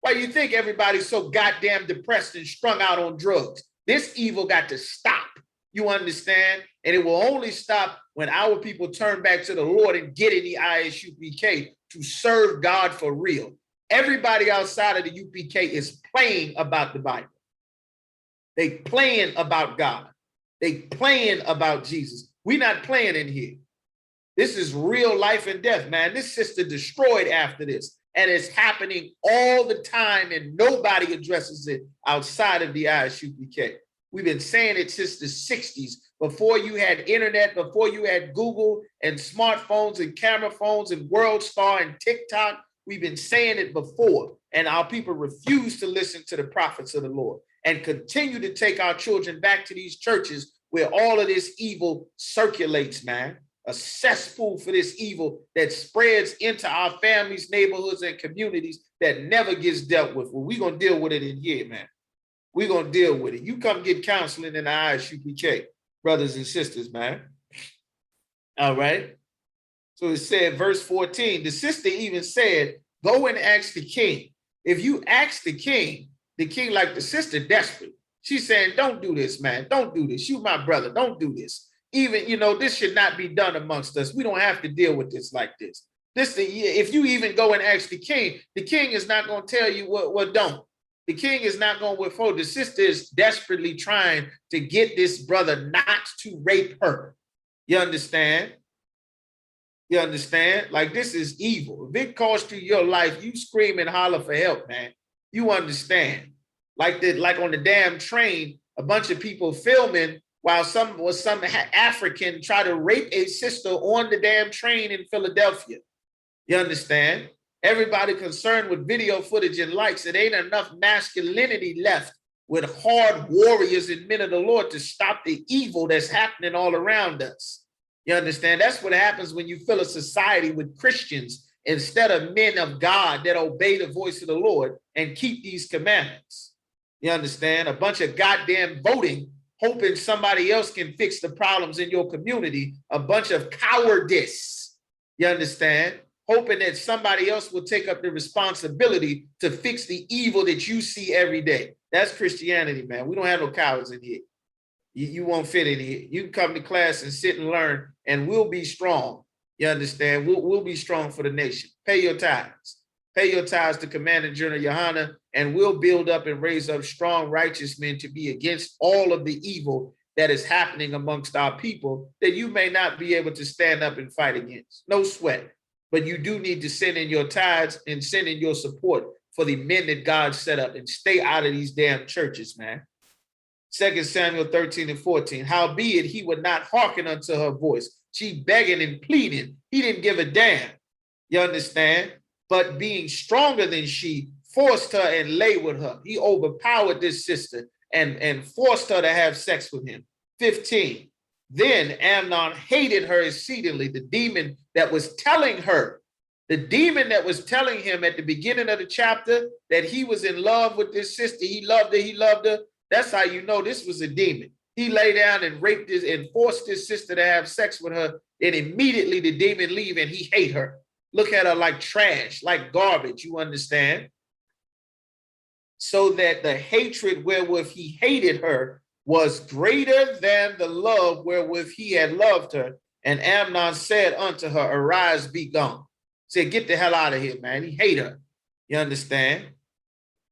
Why you think everybody's so goddamn depressed and strung out on drugs? This evil got to stop. You understand? And it will only stop when our people turn back to the Lord and get in the I.S.U.P.K to serve God for real. Everybody outside of the UPK is playing about the Bible. They playing about God. They playing about Jesus. We not playing in here. This is real life and death, man. This sister destroyed after this. And it's happening all the time, and nobody addresses it outside of the I.S.U.P.K. We've been saying it since the 60s, before you had internet, before you had Google and smartphones and camera phones and World Star and TikTok. We've been saying it before, and our people refuse to listen to the prophets of the Lord and continue to take our children back to these churches where all of this evil circulates, man. A cesspool for this evil that spreads into our families, neighborhoods, and communities that never gets dealt with. Well, we're going to deal with it in here, man. We're going to deal with it. You come get counseling in the I.S.U.P.K, brothers and sisters, man. All right. So it said, verse 14, the sister even said, go and ask the king. If you ask the king, like the sister, desperate. She's saying, don't do this, man. Don't do this. You my brother. Don't do this. Even, this should not be done amongst us. We don't have to deal with this like this. If you even go and ask the king is not going to tell you what don't. The king is not going to withhold. The sister is desperately trying to get this brother not to rape her. You understand? You understand? Like, this is evil. If it costs you your life, you scream and holler for help, man. You understand? Like on the damn train, a bunch of people filming while some African tried to rape a sister on the damn train in Philadelphia. You understand? Everybody concerned with video footage and likes. It ain't enough masculinity left with hard warriors and men of the Lord to stop the evil that's happening all around us. You understand? That's what happens when you fill a society with Christians instead of men of God that obey the voice of the Lord and keep these commandments. You understand? A bunch of goddamn voting, hoping somebody else can fix the problems in your community. A bunch of cowardice. You understand? Hoping that somebody else will take up the responsibility to fix the evil that you see every day. That's Christianity, man. We don't have no cowards in here. You won't fit in here. You can come to class and sit and learn, and we'll be strong. You understand? We'll be strong for the nation. Pay your tithes. Pay your tithes to Commander General YAHANNA, and we'll build up and raise up strong, righteous men to be against all of the evil that is happening amongst our people that you may not be able to stand up and fight against. No sweat. But you do need to send in your tithes and send in your support for the men that God set up, and stay out of these damn churches, man. 2 Samuel 13 and 14. Howbeit he would not hearken unto her voice. She begging and pleading. He didn't give a damn. You understand? But being stronger than she, forced her and lay with her. He overpowered this sister and forced her to have sex with him. 15. Then Amnon hated her exceedingly. The demon that was telling her, the demon that was telling him at the beginning of the chapter that he was in love with this sister, he loved her. That's how you know this was a demon. He lay down and raped this and forced his sister to have sex with her. And immediately the demon leave and he hate her. Look at her like trash, like garbage, you understand? So that the hatred wherewith he hated her was greater than the love wherewith he had loved her. And Amnon said unto her, arise, be gone. Said, get the hell out of here, man. He hate her. You understand?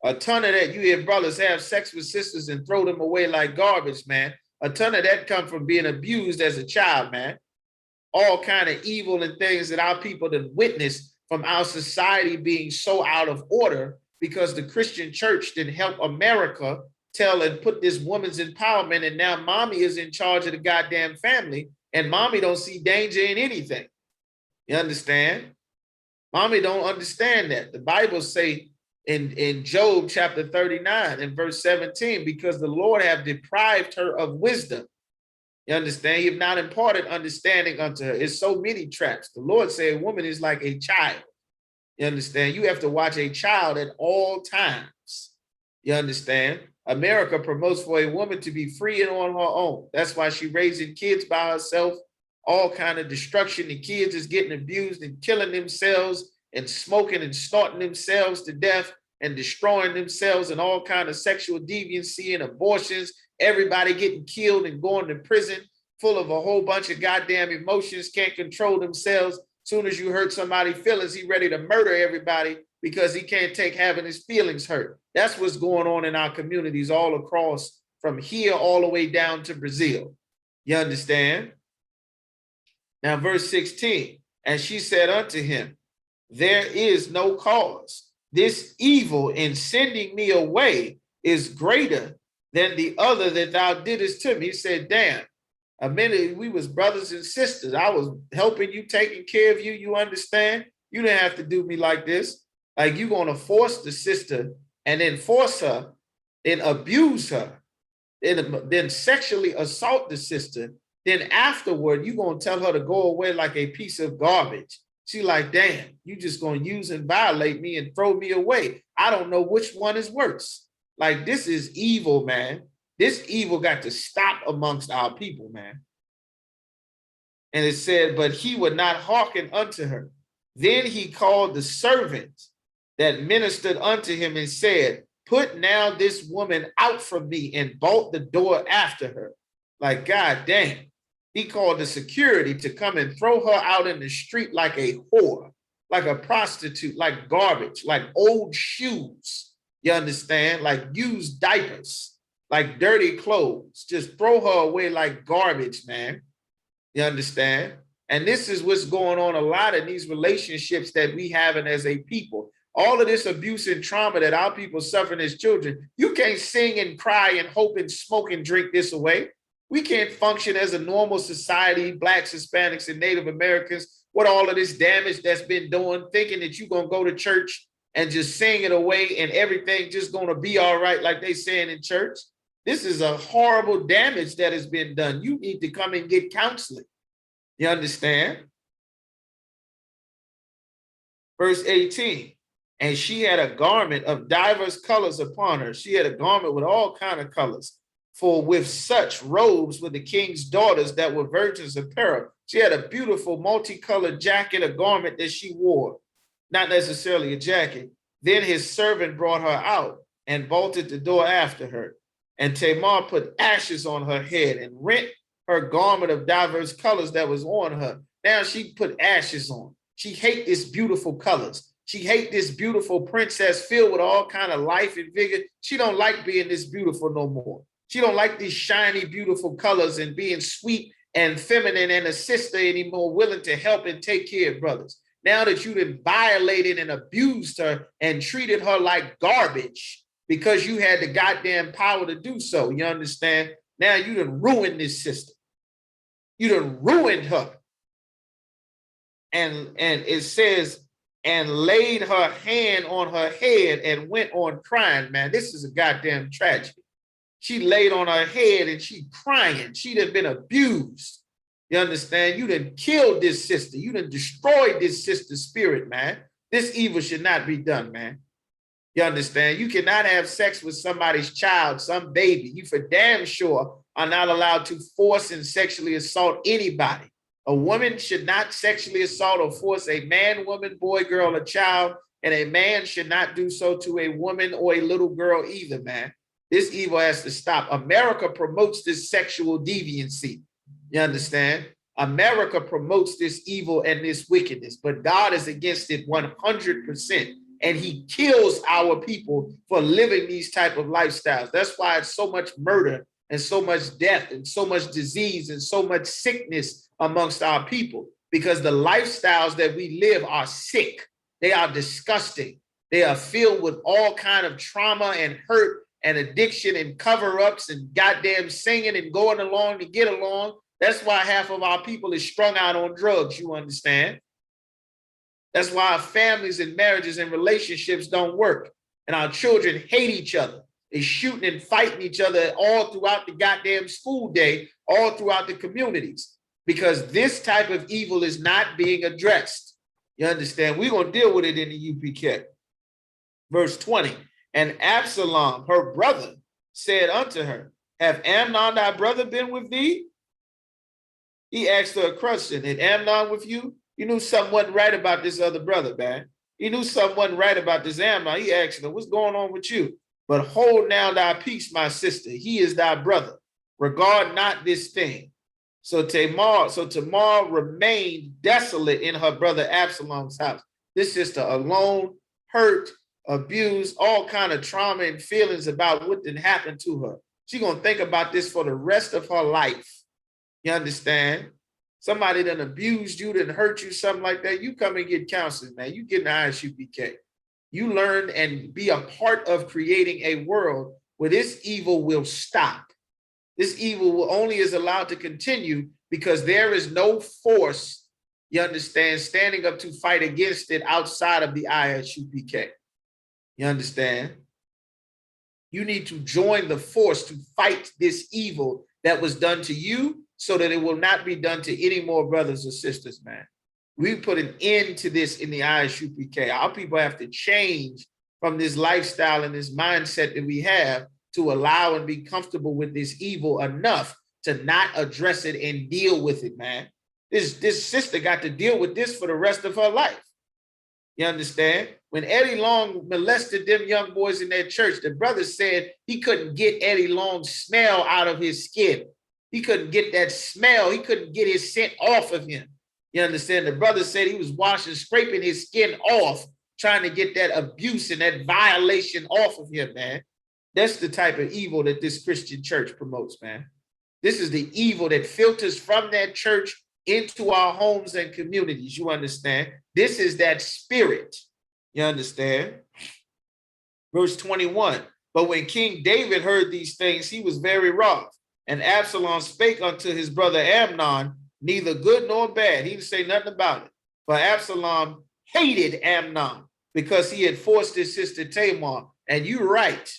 A ton of that, you hear brothers have sex with sisters and throw them away like garbage, man. A ton of that come from being abused as a child, man. All kind of evil and things that our people have witnessed from our society being so out of order because the Christian church didn't help America tell and put this woman's empowerment, and now mommy is in charge of the goddamn family, and mommy don't see danger in anything. You understand? Mommy don't understand that. The Bible say in Job chapter 39 and verse 17, because the Lord have deprived her of wisdom. You understand? He have not imparted understanding unto her. It's so many traps. The Lord said a woman is like a child. You understand? You have to watch a child at all times. You understand? America promotes for a woman to be free and on her own. That's why she raising kids by herself, all kind of destruction. The kids is getting abused and killing themselves and smoking and snorting themselves to death and destroying themselves, and all kind of sexual deviancy and abortions. Everybody getting killed and going to prison full of a whole bunch of goddamn emotions, can't control themselves. Soon as you hurt somebody's feelings, he ready to murder everybody because he can't take having his feelings hurt. That's what's going on in our communities all across, from here all the way down to Brazil. You understand? Now, verse 16, and she said unto him, there is no cause. This evil in sending me away is greater than the other that thou didst to me. He said, damn, a minute we was brothers and sisters. I was helping you, taking care of you. You understand? You didn't have to do me like this. Like you gonna force the sister and then force her, then abuse her, then sexually assault the sister. Then afterward, you gonna tell her to go away like a piece of garbage. She like, damn, you just gonna use and violate me and throw me away. I don't know which one is worse. Like, this is evil, man. This evil got to stop amongst our people, man. And it said, but he would not hearken unto her. Then he called the servant that ministered unto him and said, put now this woman out from me, and bolt the door after her. Like, God damn. He called the security to come and throw her out in the street like a whore, like a prostitute, like garbage, like old shoes. You understand? Like used diapers, like dirty clothes. Just throw her away like garbage, man. You understand? And this is what's going on a lot in these relationships that we having as a people. All of this abuse and trauma that our people suffering as children, you can't sing and cry and hope and smoke and drink this away. We can't function as a normal society, Blacks, Hispanics, and Native Americans, with all of this damage that's been doing, thinking that you're going to go to church and just sing it away and everything just going to be all right like they saying in church. This is a horrible damage that has been done. You need to come and get counseling. You understand? Verse 18, and she had a garment of diverse colors upon her. She had a garment with all kinds of colors. For with such robes were the king's daughters that were virgins apparel. She had a beautiful multicolored jacket, a garment that she wore, not necessarily a jacket. Then his servant brought her out and bolted the door after her. And Tamar put ashes on her head and rent her garment of diverse colors that was on her. Now she put ashes on. She hate this beautiful colors. She hate this beautiful princess filled with all kind of life and vigor. She don't like being this beautiful no more. She don't like these shiny, beautiful colors and being sweet and feminine and a sister anymore, willing to help and take care of brothers. Now that you done violated and abused her and treated her like garbage because you had the goddamn power to do so, you understand? Now you done ruined this sister. You done ruined her. And it says, and laid her hand on her head and went on crying. Man, this is a goddamn tragedy. She laid on her head and she crying. She done been abused. You understand? You done killed this sister. You done destroyed this sister's spirit, man. This evil should not be done, man. You understand? You cannot have sex with somebody's child, some baby. You for damn sure are not allowed to force and sexually assault anybody. A woman should not sexually assault or force a man, woman, boy, girl, or child. And a man should not do so to a woman or a little girl either, man. This evil has to stop. America promotes this sexual deviancy. You understand? America promotes this evil and this wickedness, but God is against it 100%. And he kills our people for living these type of lifestyles. That's why it's so much murder and so much death and so much disease and so much sickness amongst our people, because the lifestyles that we live are sick. They are disgusting. They are filled with all kind of trauma and hurt and addiction and cover-ups and goddamn singing and going along to get along. That's why half of our people is strung out on drugs, you understand? That's why our families and marriages and relationships don't work. And our children hate each other. They're shooting and fighting each other all throughout the goddamn school day, all throughout the communities, because this type of evil is not being addressed. You understand? We're going to deal with it in the UPK. Verse 20. And Absalom, her brother, said unto her, have Amnon thy brother been with thee? He asked her a question. Is Amnon with you? He knew something wasn't right about this other brother, man. He knew something wasn't right about this Amnon. He asked her, what's going on with you? But hold now thy peace, my sister. He is thy brother. Regard not this thing. So Tamar remained desolate in her brother Absalom's house. This sister alone, hurt, abused, all kind of trauma and feelings about what did happen to her. She's going to think about this for the rest of her life. You understand? Somebody done abused you, done hurt you, something like that. You come and get counseling, man. You get an ISUPK. You learn and be a part of creating a world where this evil will stop. This evil will only is allowed to continue because there is no force, you understand, standing up to fight against it outside of the I.S.U.P.K. You understand? You need to join the force to fight this evil that was done to you so that it will not be done to any more brothers or sisters, man. We put an end to this in the I.S.U.P.K. Our people have to change from this lifestyle and this mindset that we have to allow and be comfortable with this evil enough to not address it and deal with it, man. This sister got to deal with this for the rest of her life. You understand? When Eddie Long molested them young boys in that church, the brother said he couldn't get Eddie Long's smell out of his skin. He couldn't get that smell. He couldn't get his scent off of him. You understand? The brother said he was washing, scraping his skin off, trying to get that abuse and that violation off of him, man. That's the type of evil that this Christian church promotes, man. This is the evil that filters from that church into our homes and communities. You understand? This is that spirit. You understand? Verse 21. But when King David heard these things, he was very wroth. And Absalom spake unto his brother Amnon, neither good nor bad. He didn't say nothing about it. For Absalom hated Amnon because he had forced his sister Tamar. And you're right.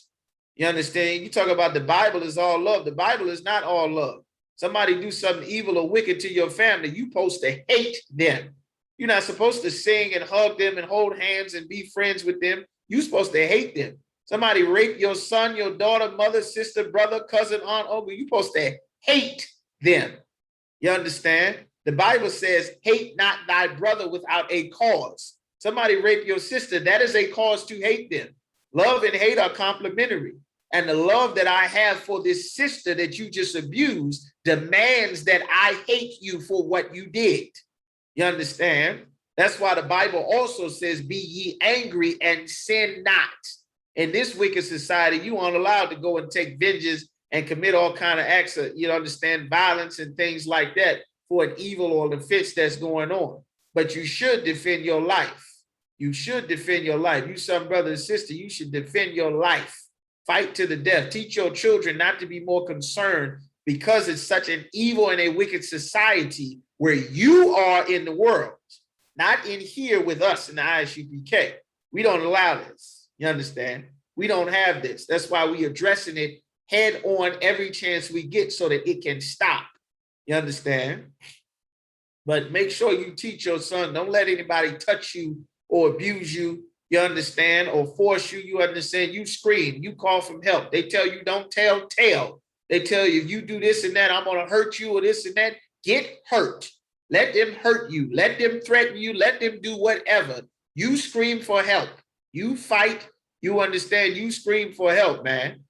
You understand? You talk about the Bible is all love. The Bible is not all love. Somebody do something evil or wicked to your family, you're supposed to hate them. You're not supposed to sing and hug them and hold hands and be friends with them. You're supposed to hate them. Somebody rape your son, your daughter, mother, sister, brother, cousin, aunt, uncle, you're supposed to hate them. You understand? The Bible says, hate not thy brother without a cause. Somebody rape your sister, that is a cause to hate them. Love and hate are complementary. And the love that I have for this sister that you just abused demands that I hate you for what you did. You understand? That's why the Bible also says, be ye angry and sin not. In this wicked society, you aren't allowed to go and take vengeance and commit all kind of acts of, you understand, violence and things like that for an evil or an offense that's going on. But you should defend your life. You should defend your life. You some brother and sister, you should defend your life. Fight to the death. Teach your children not to be more concerned because it's such an evil and a wicked society where you are in the world, not in here with us in the I.S.U.P.K. We don't allow this. You understand? We don't have this. That's why we addressing it head on every chance we get so that it can stop. You understand? But make sure you teach your son. Don't let anybody touch you or abuse you. You understand? Or force you. You understand? You scream. You call for help. They tell you don't tell. They tell you if you do this and that, I'm going to hurt you or this and that. Get hurt. Let them hurt you. Let them threaten you. Let them do whatever. You scream for help. You fight. You understand? You scream for help, man.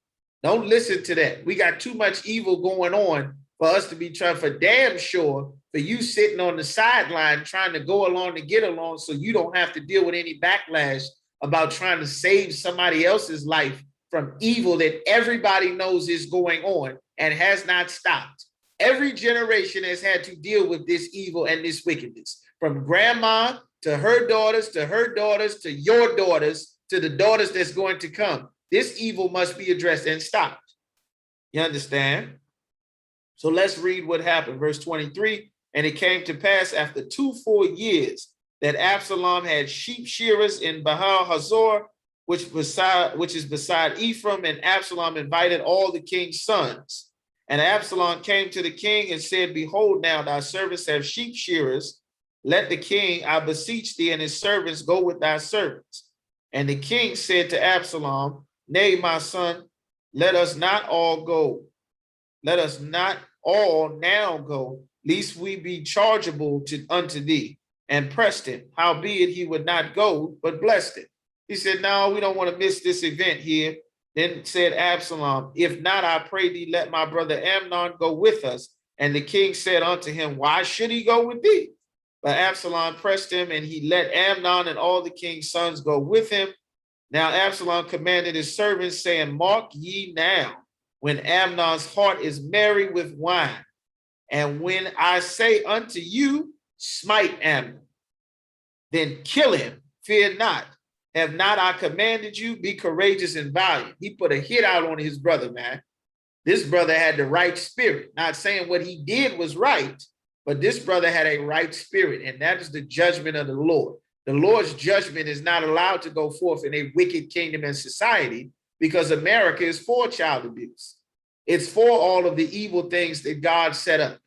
Don't listen to that. We got too much evil going on for us to be trying, for damn sure, for you sitting on the sideline trying to go along to get along so you don't have to deal with any backlash about trying to save somebody else's life from evil that everybody knows is going on and has not stopped. Every generation has had to deal with this evil and this wickedness, from grandma to her daughters, to her daughters, to your daughters, to the daughters that's going to come. This evil must be addressed and stopped. You understand? So let's read what happened. Verse 23, and it came to pass after 2 full years that Absalom had sheep shearers in Baal Hazor, which is beside Ephraim, and Absalom invited all the king's sons. And Absalom came to the king and said, behold, now thy servants have sheep shearers. Let the king, I beseech thee, and his servants go with thy servants. And the king said to Absalom, nay, my son, let us not all go. Let us not all now go, lest we be chargeable unto thee. And pressed him. Howbeit he would not go, but blessed him. He said, no, we don't want to miss this event here. Then said Absalom, if not, I pray thee, let my brother Amnon go with us. And the king said unto him, why should he go with thee? But Absalom pressed him, and he let Amnon and all the king's sons go with him. Now Absalom commanded his servants, saying, mark ye now, when Amnon's heart is merry with wine, And when I say unto you, smite Amnon, then kill him, fear not. Have not I commanded you? Be courageous and valiant. He put a hit out on his brother, man. This brother had the right spirit. Not saying what he did was right, but this brother had a right spirit, and that is the judgment of the Lord. The Lord's judgment is not allowed to go forth in a wicked kingdom and society because America is for child abuse. It's for all of the evil things that God set up.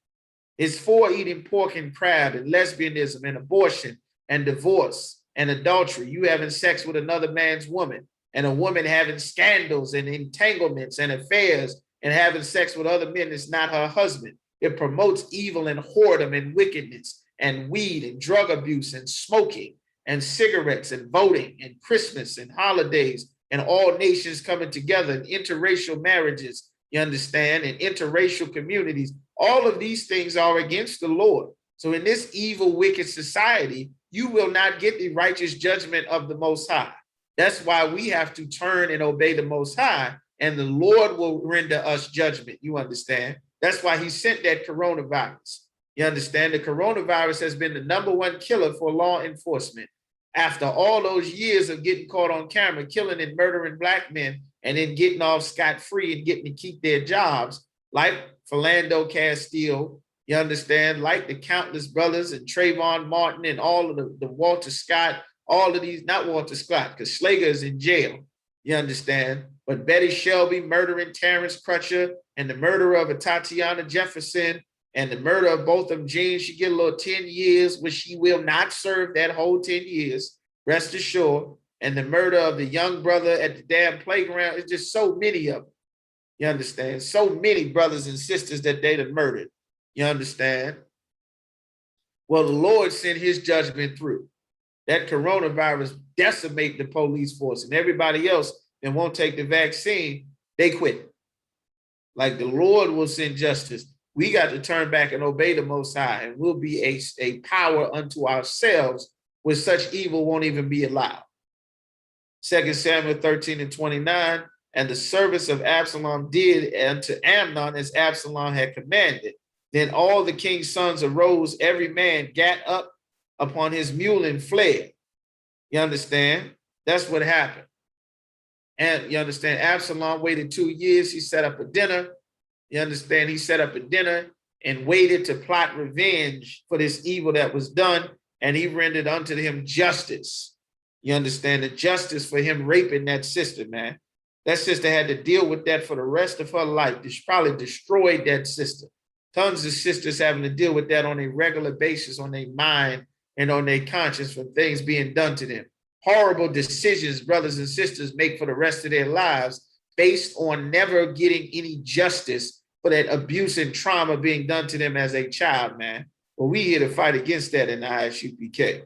It's for eating pork and crab and lesbianism and abortion and divorce and adultery. You having sex with another man's woman, and a woman having scandals and entanglements and affairs and having sex with other men that's not her husband. It promotes evil and whoredom and wickedness and weed and drug abuse and smoking and cigarettes and voting and Christmas and holidays and all nations coming together and interracial marriages, you understand, and interracial communities. All of these things are against the Lord. So in this evil, wicked society, you will not get the righteous judgment of the Most High. That's why we have to turn and obey the Most High, and the Lord will render us judgment. You understand? That's why he sent that coronavirus. You understand? The coronavirus has been the #1 killer for law enforcement. After all those years of getting caught on camera, killing and murdering Black men, and then getting off scot-free and getting to keep their jobs, like Philando Castile, you understand, like the countless brothers and Trayvon Martin and all of the Walter Scott, all of these, not Walter Scott, because Slager is in jail, you understand, but Betty Shelby murdering Terrence Crutcher and the murder of Tatiana Jefferson and the murder of both of them, Jean, she get a little 10 years, which she will not serve that whole 10 years, rest assured, and the murder of the young brother at the damn playground. It's just so many of them, you understand, so many brothers and sisters that they have murdered, you understand. Well, the Lord sent his judgment through. That coronavirus decimate the police force, and everybody else that won't take the vaccine, they quit. Like the Lord will send justice. We got to turn back and obey the Most High, and we'll be a power unto ourselves where such evil won't even be allowed. 2 Samuel 13:29, and the service of Absalom did unto Amnon as Absalom had commanded. Then all the king's sons arose, every man gat up upon his mule and fled. You understand? That's what happened. And you understand, Absalom waited 2 years. He set up a dinner. You understand? He set up a dinner and waited to plot revenge for this evil that was done. And he rendered unto him justice. You understand? The justice for him raping that sister, man. That sister had to deal with that for the rest of her life. She probably destroyed that sister. Tons of sisters having to deal with that on a regular basis, on their mind and on their conscience for things being done to them. Horrible decisions brothers and sisters make for the rest of their lives based on never getting any justice for that abuse and trauma being done to them as a child, man. Well, we here to fight against that in the I.S.U.P.K.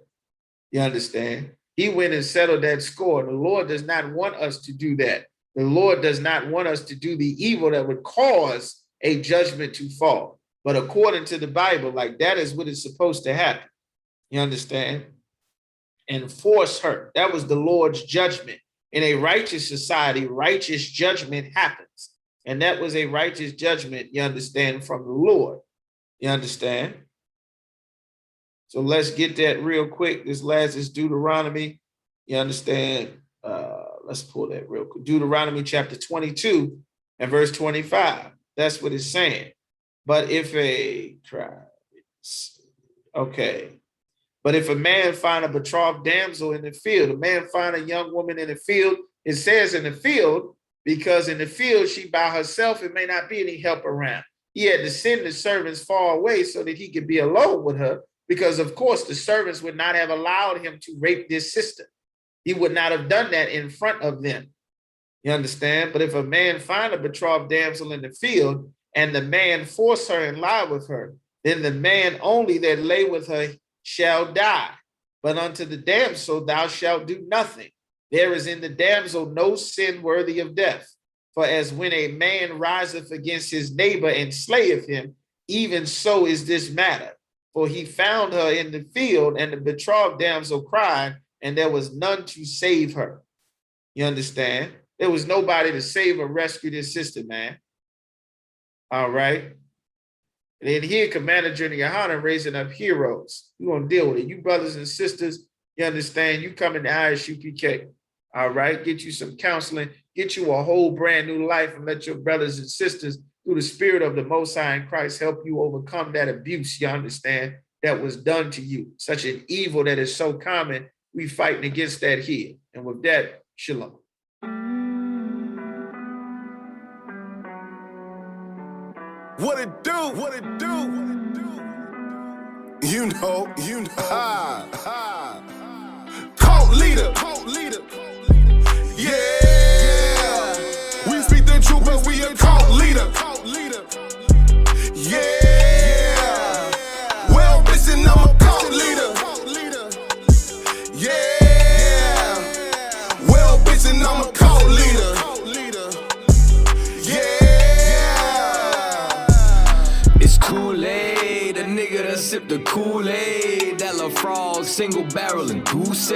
You understand? He went and settled that score. The Lord does not want us to do that. The Lord does not want us to do the evil that would cause a judgment to fall. But according to the Bible, like that is what is supposed to happen. You understand? And force her. That was the Lord's judgment. In a righteous society, righteous judgment happens. And that was a righteous judgment, you understand, from the Lord. You understand? So let's get that real quick. This last is Deuteronomy. You understand? Let's pull that real quick. Deuteronomy chapter 22 and verse 25. That's what it's saying. But if But if a man find a betrothed damsel in the field, a man find a young woman in the field, it says in the field, because in the field she by herself, it may not be any help around. He had to send the servants far away so that he could be alone with her, because of course the servants would not have allowed him to rape this sister. He would not have done that in front of them. You understand? But if a man find a betrothed damsel in the field and the man force her and lie with her, then the man only that lay with her shall die. But unto the damsel thou shalt do nothing. There is in the damsel no sin worthy of death. For as when a man riseth against his neighbor and slayeth him, even so is this matter. For he found her in the field, and the betrothed damsel cried, and there was none to save her. You understand? There was nobody to save or rescue this sister, man. All right. And then here, Commander General YAHANNA raising up heroes. We're going to deal with it. You brothers and sisters, you understand, you come into I.S.U.P.K. All right, get you some counseling, get you a whole brand new life, and let your brothers and sisters, through the spirit of the Most High in Christ, help you overcome that abuse, you understand, that was done to you. Such an evil that is so common, we fighting against that here. And with that, shalom. What it do? What it do? You know. Cult leader. Yeah. We speak the truth, but we a cult leader. Yeah. Well, listen, I'm a cult leader. Yeah. Well, listen, I'm a cult leader. Kool-Aid, a nigga that sip the Kool-Aid. That La Frog, single barrel and goose.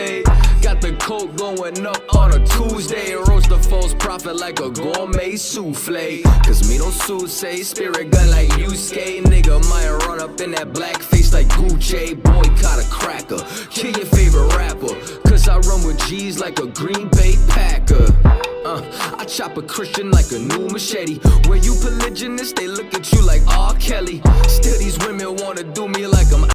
Got the coke going up on a Tuesday. Roast the false prophet like a gourmet souffle. Cause me no say spirit gun like I.S.U.P.K. Nigga might run up in that black face like Gucci. Boycott a cracker, kill your favorite rapper. Cause I run with G's like a Green Bay Packer. I chop a Christian like a new machete. Where you polygynist, they look at you like R. Kelly. Still these women wanna do me like I'm